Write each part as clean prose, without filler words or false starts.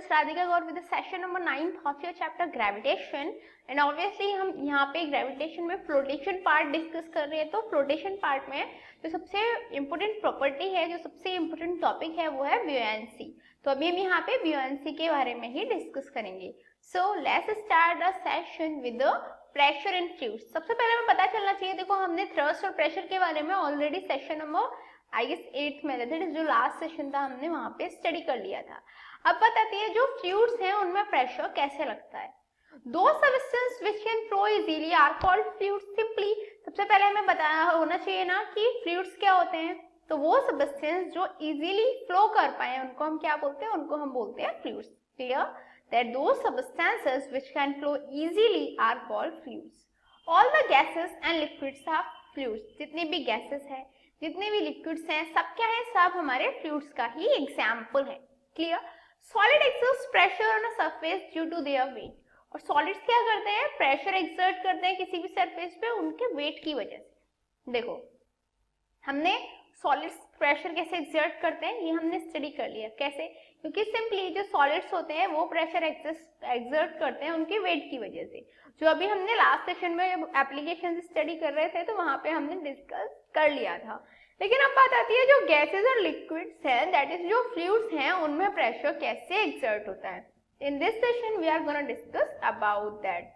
is Radhika Gaur with the session number 9 of your chapter gravitation. And obviously हम यहाँ पे gravitation में flotation part discuss कर रहे हैं. तो flotation part में जो सबसे important property है, जो सबसे important topic है, वो है buoyancy. तो अभी हम यहाँ पे buoyancy के बारे में ही discuss करेंगे. So let's start the session with the pressure in fluids. सबसे पहले हमें पता चलना चाहिए, देखो हमने thrust और pressure के बारे में already session number I guess 8th में दैट इज जो लास्ट सेशन था हमने वहां पे स्टडी कर लिया था. अब बताती है जो फ्लूइड्स हैं उनमें प्रेशर कैसे लगता है. Those substance which can flow easily are called fluids. Simply सबसे पहले हमें बताया होना चाहिए ना कि फ्लूइड्स क्या होते हैं. तो वो सबस्टेंस जो इजीली फ्लो कर पाए उनको हम क्या बोलते हैं, उनको हम बोलते हैं fluids. Clear that those substances which can flow easily are called fluids. All the gases and liquids are fluids. जितनी भी गैसेस है, जितने भी लिक्विड्स हैं, सब क्या है, सब हमारे फ्लूइड्स का ही एग्जाम्पल है. Clear. Solid exerts pressure on a surface due to their weight. और सॉलिड्स क्या करते हैं, प्रेशर एक्सर्ट करते हैं किसी भी सरफेस पे उनके वेट की वजह से. देखो हमने सॉलिड्स प्रेशर कैसे एक्सर्ट करते हैं ये हमने स्टडी कर लिया. कैसे, क्योंकि सिंपली जो सॉलिड्स होते हैं वो प्रेशर एक्सर्ट करते हैं उनके वेट की वजह से. जो अभी हमने लास्ट सेशन में एप्लीकेशन स्टडी कर रहे थे तो वहां पे हमने डिस्कस कर लिया था. लेकिन अब बात आती है जो गैसेस और लिक्विड्स हैं, दैट इज जो फ्लूइड्स हैं, उनमें प्रेशर कैसे एक्सर्ट होता है. In this session we are gonna discuss about that.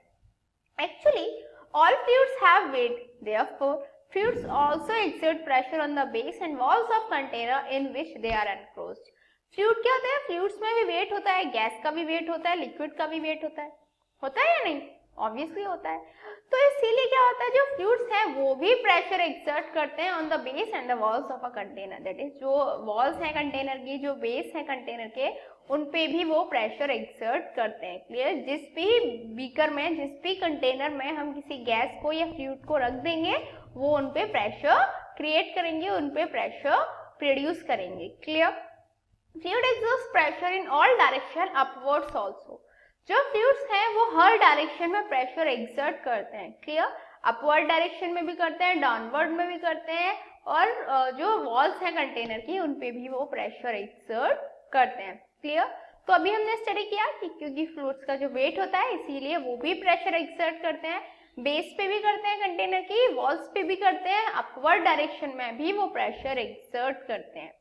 Actually all fluids have weight, therefore fluids also exert pressure on the base and walls of container in which they are enclosed. Fluid क्या होता है, fluids में भी wait होता है, gas का भी wait होता है, लिक्विड का भी वेट होता है या नहीं, ऑब्वियसली होता है. तो इसीलिए क्या होता है, जो फ्लूइड्स हैं वो भी प्रेशर एक्सर्ट करते हैं on the base and the walls of a container. That is जो वॉल्स हैं कंटेनर की, जो बेस है कंटेनर के, उन पे भी वो प्रेशर एक्सर्ट करते हैं. क्लियर. जिस भी बीकर में, जिस भी कंटेनर में हम किसी गैस को या फ्लूइड को रख देंगे वो उन पे प्रेशर क्रिएट करेंगे, उन पे प्रेशर प्रोड्यूस करेंगे. Clear. Fluid exerts pressure in all direction upwards also. जो फ्लूइड्स हैं वो हर डायरेक्शन में प्रेशर एक्सर्ट करते हैं. क्लियर. अपवर्ड डायरेक्शन में भी करते हैं, डाउनवर्ड में भी करते हैं, और जो वॉल्स हैं कंटेनर की उन पे भी वो प्रेशर एक्सर्ट करते हैं. क्लियर. तो अभी हमने स्टडी किया कि क्योंकि फ्लूइड्स का जो वेट होता है इसीलिए वो भी प्रेशर एक्सर्ट करते हैं. बेस पे भी करते हैं कंटेनर की, वॉल्स पे भी करते हैं, अपवर्ड डायरेक्शन में भी वो प्रेशर एक्सर्ट करते हैं.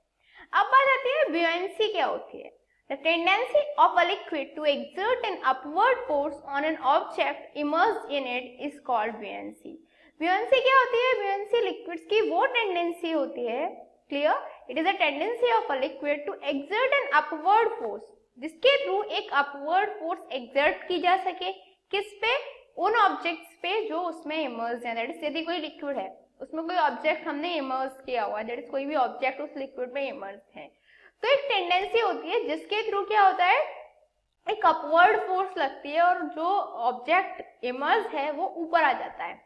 अब बात आती है buoyancy क्या होती है. The tendency of a liquid to exert an upward force on an object immersed in it is called buoyancy. Buoyancy क्या होती है, buoyancy liquids की वो टेंडेंसी होती है. Clear. It is a tendency of a liquid to exert an upward force, जिसके through एक upward force exert की जा सके. किस पे, उन ऑब्जेक्ट्स पे जो उसमें इमर्स है. दैट इज यदि कोई लिक्विड है उसमें कोई ऑब्जेक्ट हमने इमर्स किया हुआ है, दैट इज कोई भी ऑब्जेक्ट उस लिक्विड में इमर्स है, तो एक टेंडेंसी होती है जिसके थ्रू क्या होता है, एक अपवर्ड फोर्स लगती है और जो ऑब्जेक्ट इमर्स है वो ऊपर आ जाता है.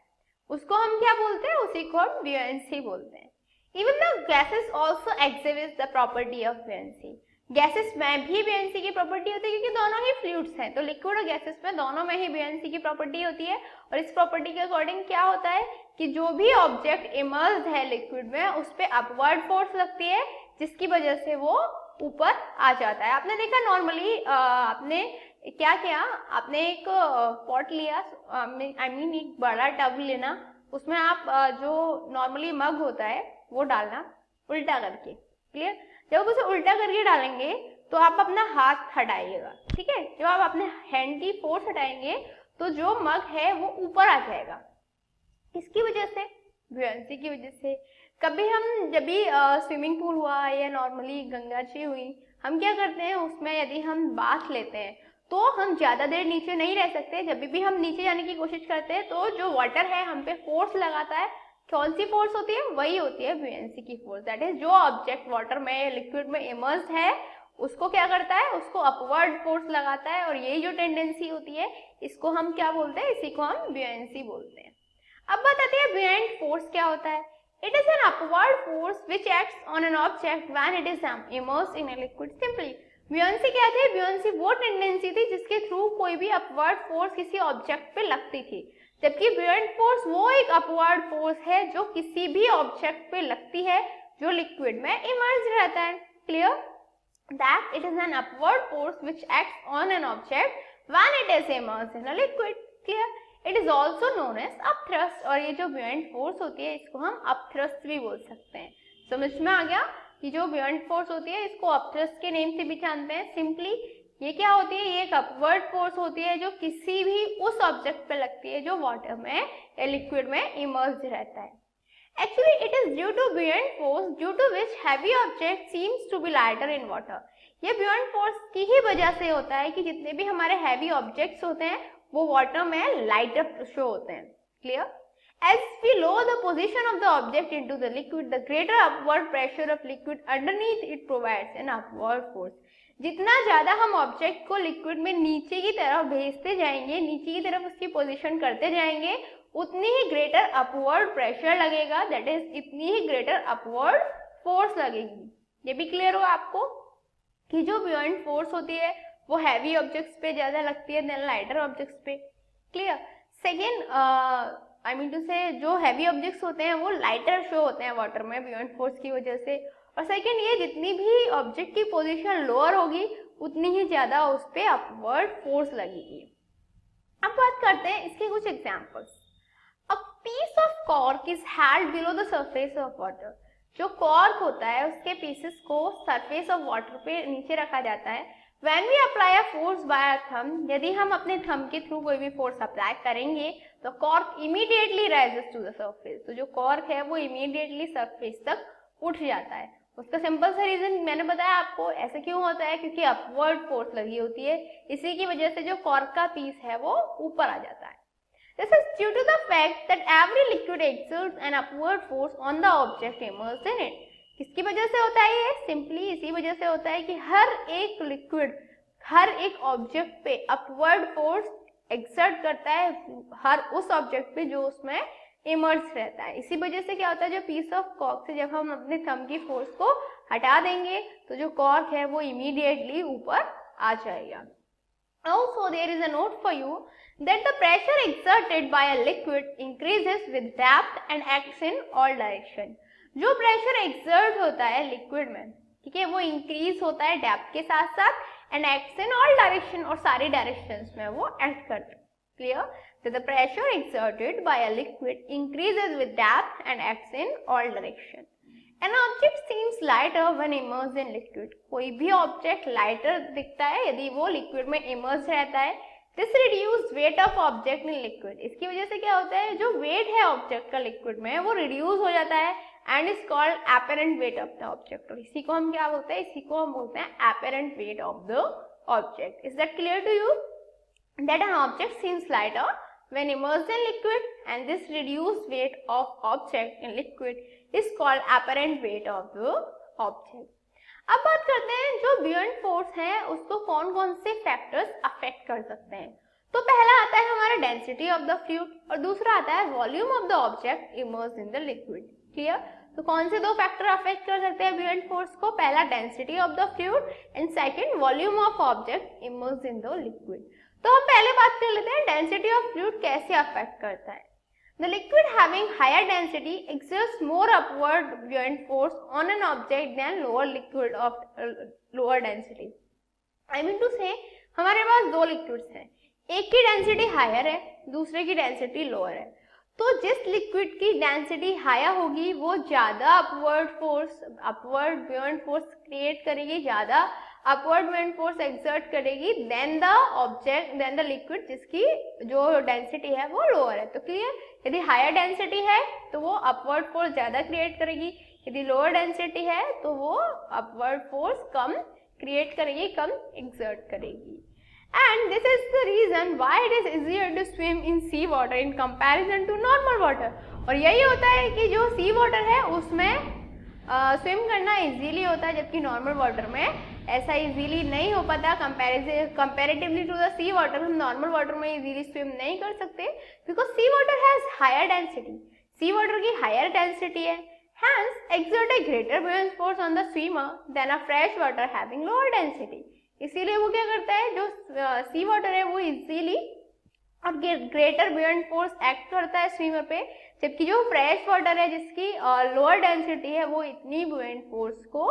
उसको हम क्या बोलते हैं, उसी को हम buoyancy बोलते हैं. Even the gases also exhibit the property of buoyancy. Gases में भी buoyancy की प्रॉपर्टी होती है क्योंकि दोनों ही फ्लूइड्स हैं. तो लिक्विड और गैसेस में दोनों में ही buoyancy की प्रॉपर्टी होती है. और इस प्रॉपर्टी के अकॉर्डिंग क्या होता है कि जो भी ऑब्जेक्ट इमर्स्ड है लिक्विड में उस पे अपवर्ड फोर्स लगती है जिसकी वजह से वो ऊपर आ जाता है. आपने देखा नॉर्मली आपने क्या किया, आपने एक पॉट लिया, आई मीन एक बड़ा टब लेना, उसमें आप जो नॉर्मली मग होता है वो डालना उल्टा करके. क्लियर. जब उसे उल्टा करके डालेंगे तो आप अपना हाथ हटाइएगा. ठीक है. जब आप अपने हैंड की फोर्स हटाएंगे तो जो मग है वो ऊपर आ जाएगा. किसकी वजह से, buoyancy की वजह से. कभी हम जब भी स्विमिंग पूल हुआ या नॉर्मली गंगा जी हुई, हम क्या करते हैं उसमें यदि हम बाथ लेते हैं तो हम ज्यादा देर नीचे नहीं रह सकते. जब भी हम नीचे जाने की कोशिश करते हैं तो जो वाटर है हम पे फोर्स लगाता है. कौन सी फोर्स होती है, वही होती है buoyancy की फोर्स. दैट इज जो ऑब्जेक्ट वाटर में, लिक्विड में इमर्स्ड है उसको क्या करता है, उसको अपवर्ड फोर्स लगाता है. और यही जो टेंडेंसी होती है इसको हम क्या बोलते हैं, इसी को हम buoyancy बोलते हैं. अब बात आती है buoyant फोर्स क्या होता है. It is an upward force which acts on an object when it is immersed in a liquid. Simply, buoyancy क्या थी, buoyancy वो टेंडेंसी थी जिसके थ्रू कोई भी अपवर्ड फोर्स किसी ऑब्जेक्ट पे लगती थी. जबकि buoyant फोर्स वो एक अपवर्ड फोर्स है जो किसी भी ऑब्जेक्ट पे लगती है जो लिक्विड में इमर्स्ड रहता है. Clear. that it is an upward force which acts on an object when it is immersed in a liquid. Clear? It is also known as upthrust, और ये जो buoyant force होती है इसको हम upthrust भी बोल सकते हैं. समझ में आ गया कि जो buoyant force होती है इसको upthrust के नेम से भी जानते हैं. सिंपली ये क्या होती है, ये एक अपवर्ड फोर्स होती है जो किसी भी उस ऑब्जेक्ट पे लगती है जो वाटर में या लिक्विड में इमर्स्ड रहता है. Actually, it is due to buoyant force due to which heavy object seems to be lighter in water. ये buoyant force की ही वजह से होता है कि जितने भी हमारे heavy objects होते हैं वो water में lighter शो होते हैं. Clear? As we lower the position of the object into the liquid, the greater upward pressure of liquid underneath it provides an upward force. जितना ज्यादा हम ऑब्जेक्ट को लिक्विड में नीचे की तरफ भेजते जाएंगे, नीचे की तरफ उसकी पोजीशन करते जाएंगे, उतनी ही ग्रेटर अपवर्ड प्रेशर लगेगा, दैट इज इतनी ही ग्रेटर अपवर्ड फोर्स लगेगी. ये भी क्लियर हो आपको कि जो buoyant फोर्स होती है वो हैवी ऑब्जेक्ट्स पे ज्यादा लगती है देन लाइटर ऑब्जेक्ट्स पे. Clear? Second, I mean to say जो हैवी ऑब्जेक्ट्स होते हैं वो लाइटर शो होते हैं वाटर में buoyant फोर्स की वजह से. और सेकेंड, ये जितनी भी ऑब्जेक्ट की पोजीशन लोअर होगी उतनी ही ज्यादा उस पे अपवर्ड फोर्स लगेगी. अब बात करते हैं इसके कुछ examples. A piece of cork is held below the surface of water. जो कॉर्क होता है उसके पीसेस को सरफेस ऑफ वाटर पे नीचे रखा जाता है. When we apply a force by a thumb, यदि हम अपने थंब के थ्रू कोई भी फोर्स अप्लाई करेंगे तो cork immediately rises to the surface. तो जो कॉर्क है वो इमीडिएटली सरफेस तक उठ जाता है. उसका सिंपल सा रीजन मैंने बताया आपको. ऐसे क्यों होता है? क्योंकि अपवर्ड फोर्स लगी होती है, इसी की वजह से जो कॉर्क का पीस है वो ऊपर आ जाता है. This is due to the fact that every liquid exerts an upward force on the object immersed in it. किसकी वजह से होता है ये? सिंपली इसी वजह से होता है कि हर एक लिक्विड हर एक ऑब्जेक्ट पे अपवर्ड फोर्स एक्सर्ट करता है, हर उस ऑब्जेक्ट पे जो उसमें इमर्स रहता है. इसी वजह से क्या होता है, जो पीस ऑफ कॉर्क से जब हम अपने थंब की फोर्स को हटा देंगे तो जो कॉर्क है वो इमीडिएटली ऊपर आ जाएगा. Also, there is a note for you that the pressure exerted by a liquid increases with depth and acts in all direction. जो प्रेशर एक्सर्ट होता है लिक्विड में, ठीक है, वो इंक्रीज होता है डेप्थ के साथ साथ and acts in all direction, और सारी डायरेक्शंस में वो एक्ट करता है. Clear? So the pressure exerted by a liquid increases with depth and acts in all direction. An object seems lighter when immersed in liquid. कोई भी object lighter दिखता है यदि वो लिक्विड में इमर्स रहता है. This reduced weight of object in liquid. इसकी वजह से क्या होता है, जो वेट है ऑब्जेक्ट का लिक्विड में वो रिड्यूस हो जाता है and is called apparent weight of the object. और इसी को हम क्या बोलते हैं, इसी को हम बोलते हैं apparent weight of the object. Is that clear to you? That an object seems lighter when immersed in liquid and this reduced weight of object in liquid is called apparent weight of the object. अब बात करते हैं जो buoyant force है उसको कौन कौन से फैक्टर्स अफेक्ट कर सकते हैं. तो पहला आता है हमारा डेंसिटी ऑफ द फ्लूइड और दूसरा आता है volume of the object immersed in the liquid. Clear? तो कौन से दो फैक्टर अफेक्ट कर सकते हैं buoyant force को? पहला density of the fluid and second volume of object immersed in the liquid. तो हम पहले बात कर लेते हैं डेंसिटी ऑफ फ्लूइड कैसे अफेक्ट करता है. The liquid having higher density exerts more upward buoyant force on an object than lower liquid of lower density. I mean to say, हमारे पास दो लिक्विड्स हैं, एक की डेंसिटी हायर है, दूसरे की डेंसिटी लोअर है. तो जिस लिक्विड की डेंसिटी हायर होगी वो ज्यादा अपवर्ड buoyant फोर्स क्रिएट करेगी, ज्यादा अपवर्ड buoyant फोर्स एक्सर्ट करेगी देन द लिक्विड जिसकी जो डेंसिटी है वो लोअर है. तो क्लियर? यदि हायर डेंसिटी है तो वो अपवर्ड फोर्स ज्यादा क्रिएट करेगी, यदि लोअर डेंसिटी है तो वो अपवर्ड फोर्स कम क्रिएट करेगी, कम एक्सर्ट करेगी. And this is the reason why it is easier to swim in sea water in comparison to normal water. और यही होता है कि जो सी वाटर है उसमें स्विम करना इजीली होता है, जबकि नॉर्मल वाटर में ऐसा इजीली नहीं हो पाता. Comparatively to the sea water हम नॉर्मल वाटर में इजीली स्विम नहीं कर सकते because sea water has higher density. Sea water की हायर डेंसिटी है, hence exert a greater buoyant force on the swimmer than a fresh water having lower density. इसीलिए वो क्या करता है, जो सी वाटर है वो इजीली और ग्रेटर buoyant फोर्स एक्ट करता है स्विमर पे, जबकि जो फ्रेश वाटर है जिसकी लोअर डेंसिटी है वो इतनी buoyant फोर्स को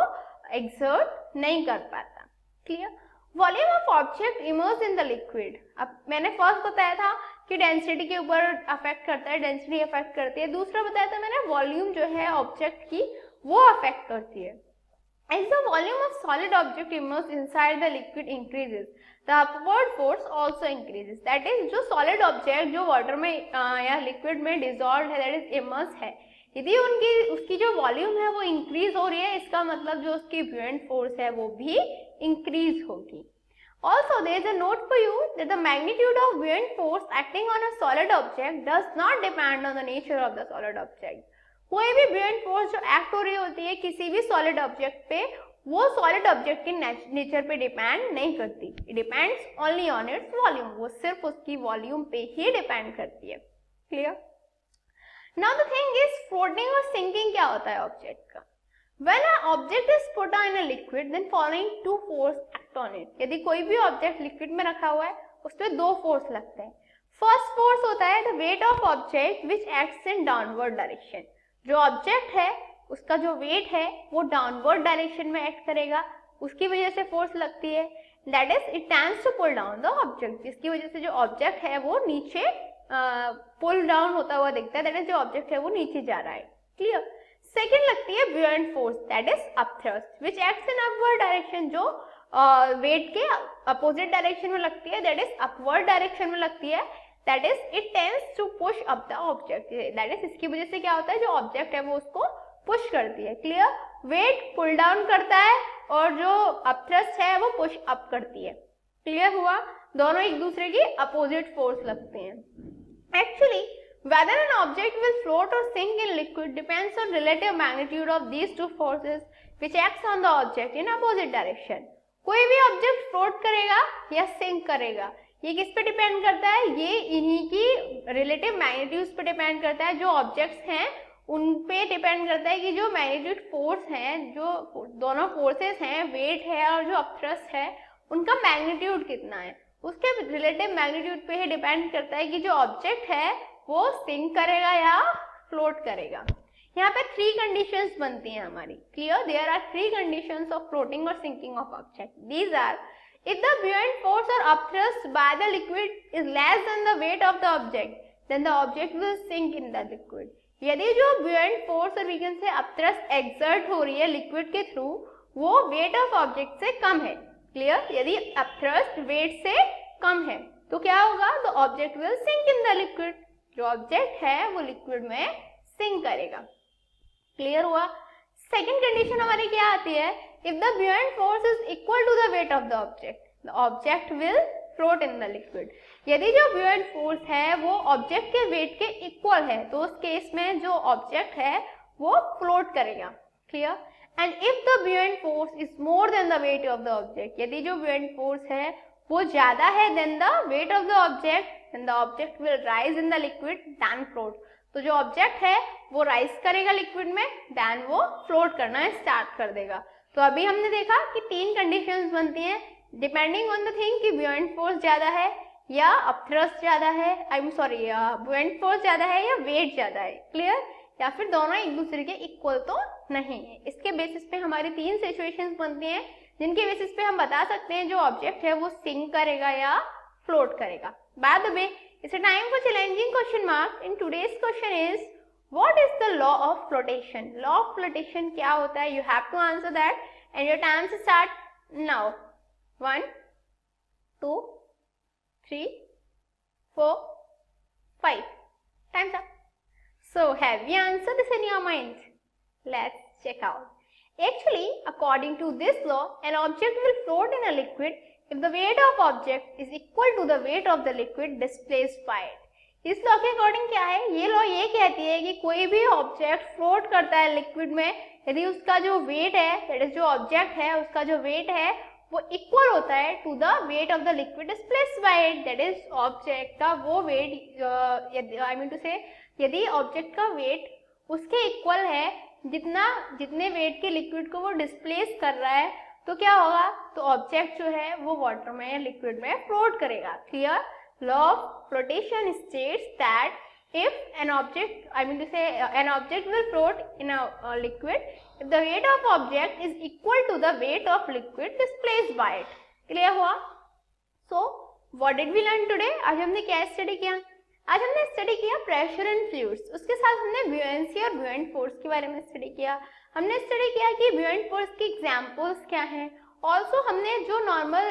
एक्सर्ट नहीं कर पाता। Clear. Volume of object immerse in the liquid, अब मैंने फर्स्ट बताया था कि डेंसिटी के ऊपर अफेक्ट करता है, डेंसिटी अफेक्ट करती है। दूसरा बताया था मैंने वॉल्यूम जो है ऑब्जेक्ट की वो अफेक्ट करती है। As the volume of solid object immersed inside the liquid increases, the upward force also increases. That is, जो solid object जो water में या liquid में dissolved है, that is immersed है, यदि उसकी जो वॉल्यूम है वो इंक्रीज हो रही है, इसका मतलब जो उसकी buoyant force है वो भी इंक्रीज होगी। Also, there is a note for you that the magnitude of buoyant force acting on a solid object does not depend on the nature of the solid object. कोई भी buoyant force जो act हो रही होती है किसी भी solid object पे, वो सॉलिड ऑब्जेक्ट के नेचर पे डिपेंड नहीं करती। It depends only on its volume, वो सिर्फ उसकी वॉल्यूम पे ही डिपेंड करती है। Clear. Now the thing is floating और सिंकिंग क्या होता है ऑब्जेक्ट का। When an object is put on a liquid, then following two force act on it. यदि कोई भी ऑब्जेक्ट लिक्विड में रखा हुआ है उस पर दो फोर्स लगते हैं। फर्स्ट फोर्स होता है the weight of object which acts in downward direction. जो ऑब्जेक्ट है उसका जो वेट है वो डाउनवर्ड डायरेक्शन में एक्ट करेगा, उसकी वजह से फोर्स लगती है। That is it tends to pull down the object, जिसकी वजह से जो ऑब्जेक्ट है वो नीचे पुल डाउन होता हुआ दिखता है। दैट इज जो ऑब्जेक्ट है वो नीचे जा रहा है। क्लियर। सेकेंड लगती है buoyant force, that is upthrust which acts in upward direction, जो वेट के अपोजिट डायरेक्शन में लगती है, दैट इज अपवर्ड डायरेक्शन में लगती है। That is it tends to push up the object, that is इसकी वजह से क्या होता है जो ऑब्जेक्ट है वो उसको पुश करती है। क्लियर। वेट पुल डाउन करता है और जो अपथ्रस्ट है वो पुश अप करती है। क्लियर हुआ। दोनों एक दूसरे की अपोजिट फोर्स लगते हैं। Actually whether an object will float or sink in liquid depends on relative magnitude of these two forces which acts on the object in opposite direction. कोई भी ऑब्जेक्ट फ्लोट करेगा या सिंक करेगा, ये किस पे डिपेंड करता है, ये इन्हीं की रिलेटिव मैग्नीट्यूड्स पे डिपेंड करता है। जो ऑब्जेक्ट्स हैं उन पे डिपेंड करता है कि जो मैग्नीट्यूड फोर्स हैं, जो दोनों फोर्सेस हैं, वेट है और जो अपथ्रस्ट है, उनका मैग्नीट्यूड कितना है, उसके रिलेटिव मैग्नीट्यूड पे ही डिपेंड करता है कि जो ऑब्जेक्ट है वो सिंक करेगा या फ्लोट करेगा। यहाँ पे थ्री कंडीशंस बनती हैं हमारी। Clear. There are three conditions of floating और sinking of object. These are if the buoyant force or upthrust by the liquid is less than the weight of the object, then the object will sink in the liquid. यदि जो buoyant force और vegan से upthrust exert हो रही है liquid के through, वो weight of object से कम है। क्लियर। यदि upthrust वेट से कम है तो क्या होगा, the object will sink in the liquid, जो ऑब्जेक्ट है वो लिक्विड में सिंक करेगा। क्लियर हुआ। सेकेंड कंडीशन हमारी क्या आती है, if the buoyant force is equal to the weight of the object, the object will float in the liquid. यदि जो buoyant force है वो ऑब्जेक्ट के वेट के इक्वल है तो उस केस में जो ऑब्जेक्ट है वो फ्लोट करेगा। Clear. And if the buoyant force is more than the weight of the object, यदि जो buoyant force है वो ज्यादा है than the weight of the object, then the object will rise in the liquid then float. तो जो object है वो राइज करेगा लिक्विड में, देन वो फ्लोट करना स्टार्ट कर देगा। तो अभी हमने देखा कि तीन कंडीशंस बनती हैं डिपेंडिंग ऑन द थिंग कि buoyant force ज्यादा है या अपथ्रस्ट ज्यादा है, buoyant force ज्यादा है या वेट ज्यादा है। क्लियर। या फिर दोनों एक दूसरे के इक्वल तो नहीं है। इसके बेसिस पे हमारी तीन सिचुएशंस बनती हैं जिनके बेसिस पे हम बता सकते हैं जो ऑब्जेक्ट है वो सिंक करेगा या फ्लोट करेगा। By the way, it's a time for challenging question mark. In today's question is, what is the law of flotation? Law of flotation क्या होता है? You have to answer that and your times start now. 1, 2, 3, 4, 5. Time's up. So have you answered this in your mind? Let's check out. Actually, according to this law, an object will float in a liquid if the weight of object is equal to the weight of the liquid displaced by it. इस law के according क्या है, ये law ये कहती है कि कोई भी ऑब्जेक्ट फ्लोट करता है लिक्विड में यदि उसका जो वेट है, दैट इज जो ऑब्जेक्ट है उसका जो वेट है वो इक्वल होता है to the weight of the liquid displaced by it, that is object का वो वेट, आई मीन टू से यदि ऑब्जेक्ट का वेट उसके इक्वल है जितने वेट के लिक्विड को वो डिस्प्लेस कर रहा है, तो क्या होगा, तो ऑब्जेक्ट जो है वो वाटर में लिक्विड में फ्लोट करेगा। Clear. Law of flotation states that if an object, I mean to say an object will float in a liquid if the weight of object is equal to the weight of liquid displaced by it. Clear हुआ? So what did we learn today? आज हमने क्या study किया? आज हमने study किया pressure and fluids, उसके साथ हमने ब्यूएंसी और ब्यूएंट फोर्स के बारे में स्टडी किया. हमने स्टडी किया कि ब्यूएंट फोर्स की एग्जांपल्स क्या हैं. ऑल्सो हमने जो नॉर्मल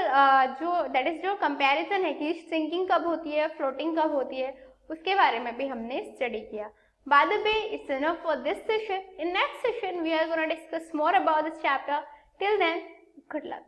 जो दैट इज जो कंपैरिजन है कि सिंकिंग कब होती है, फ्लोटिंग कब होती है, उसके बारे में भी हमने स्टडी किया. By the way, it's enough for this session. In next session, we are going to discuss more about this chapter. Till then, good luck.